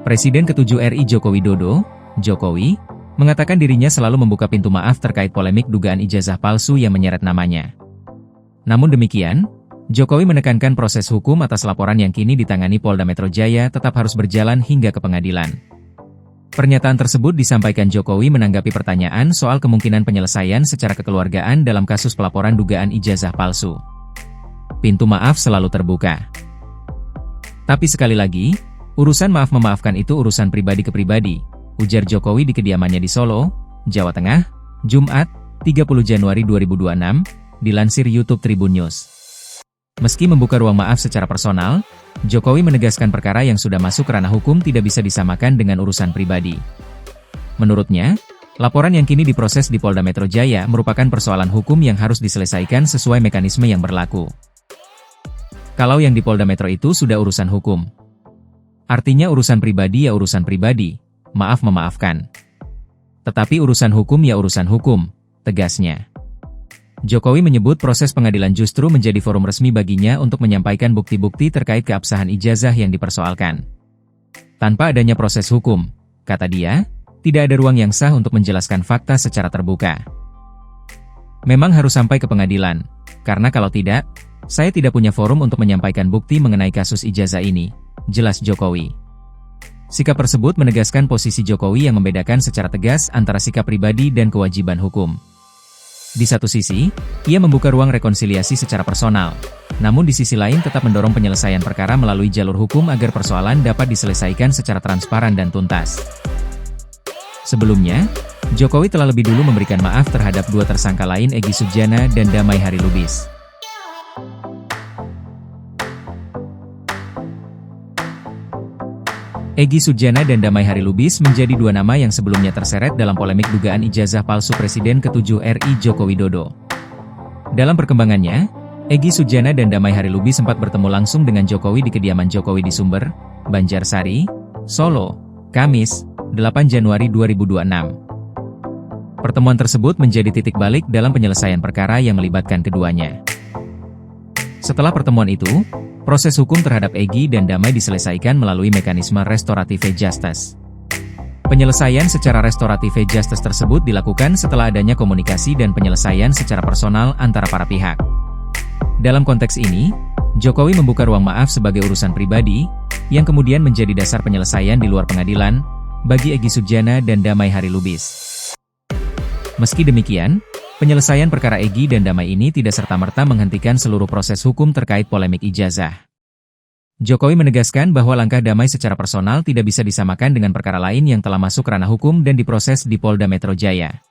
Presiden ke-7 RI Joko Widodo, Jokowi, mengatakan dirinya selalu membuka pintu maaf terkait polemik dugaan ijazah palsu yang menyeret namanya. Namun demikian, Jokowi menekankan proses hukum atas laporan yang kini ditangani Polda Metro Jaya tetap harus berjalan hingga ke pengadilan. Pernyataan tersebut disampaikan Jokowi menanggapi pertanyaan soal kemungkinan penyelesaian secara kekeluargaan dalam kasus pelaporan dugaan ijazah palsu. Pintu maaf selalu terbuka. Tapi sekali lagi, urusan maaf-memaafkan itu urusan pribadi ke pribadi, ujar Jokowi di kediamannya di Solo, Jawa Tengah, Jumat, 30 Januari 2026, dilansir YouTube Tribun News. Meski membuka ruang maaf secara personal, Jokowi menegaskan perkara yang sudah masuk ranah hukum tidak bisa disamakan dengan urusan pribadi. Menurutnya, laporan yang kini diproses di Polda Metro Jaya merupakan persoalan hukum yang harus diselesaikan sesuai mekanisme yang berlaku. Kalau yang di Polda Metro itu sudah urusan hukum, artinya urusan pribadi ya urusan pribadi, maaf memaafkan. Tetapi urusan hukum ya urusan hukum, tegasnya. Jokowi menyebut proses pengadilan justru menjadi forum resmi baginya untuk menyampaikan bukti-bukti terkait keabsahan ijazah yang dipersoalkan. Tanpa adanya proses hukum, kata dia, tidak ada ruang yang sah untuk menjelaskan fakta secara terbuka. Memang harus sampai ke pengadilan, karena kalau tidak, saya tidak punya forum untuk menyampaikan bukti mengenai kasus ijazah ini, jelas Jokowi. Sikap tersebut menegaskan posisi Jokowi yang membedakan secara tegas antara sikap pribadi dan kewajiban hukum. Di satu sisi, ia membuka ruang rekonsiliasi secara personal, namun di sisi lain tetap mendorong penyelesaian perkara melalui jalur hukum agar persoalan dapat diselesaikan secara transparan dan tuntas. Sebelumnya, Jokowi telah lebih dulu memberikan maaf terhadap dua tersangka lain Egy Sujana dan Damai Harilubis. Egy Sujana dan Damai Harilubis menjadi dua nama yang sebelumnya terseret dalam polemik dugaan ijazah palsu Presiden ke-7 RI Joko Widodo. Dalam perkembangannya, Egy Sujana dan Damai Harilubis sempat bertemu langsung dengan Jokowi di kediaman Jokowi di Sumber, Banjarsari, Solo, Kamis, 8 Januari 2026. Pertemuan tersebut menjadi titik balik dalam penyelesaian perkara yang melibatkan keduanya. Setelah pertemuan itu, proses hukum terhadap Egy dan Damai diselesaikan melalui mekanisme restoratif justice. Penyelesaian secara restoratif justice tersebut dilakukan setelah adanya komunikasi dan penyelesaian secara personal antara para pihak. Dalam konteks ini, Jokowi membuka ruang maaf sebagai urusan pribadi, yang kemudian menjadi dasar penyelesaian di luar pengadilan, bagi Egy Sujana dan Damai Harilubis. Meski demikian, penyelesaian perkara Egy dan Damai ini tidak serta-merta menghentikan seluruh proses hukum terkait polemik ijazah. Jokowi menegaskan bahwa langkah Damai secara personal tidak bisa disamakan dengan perkara lain yang telah masuk ranah hukum dan diproses di Polda Metro Jaya.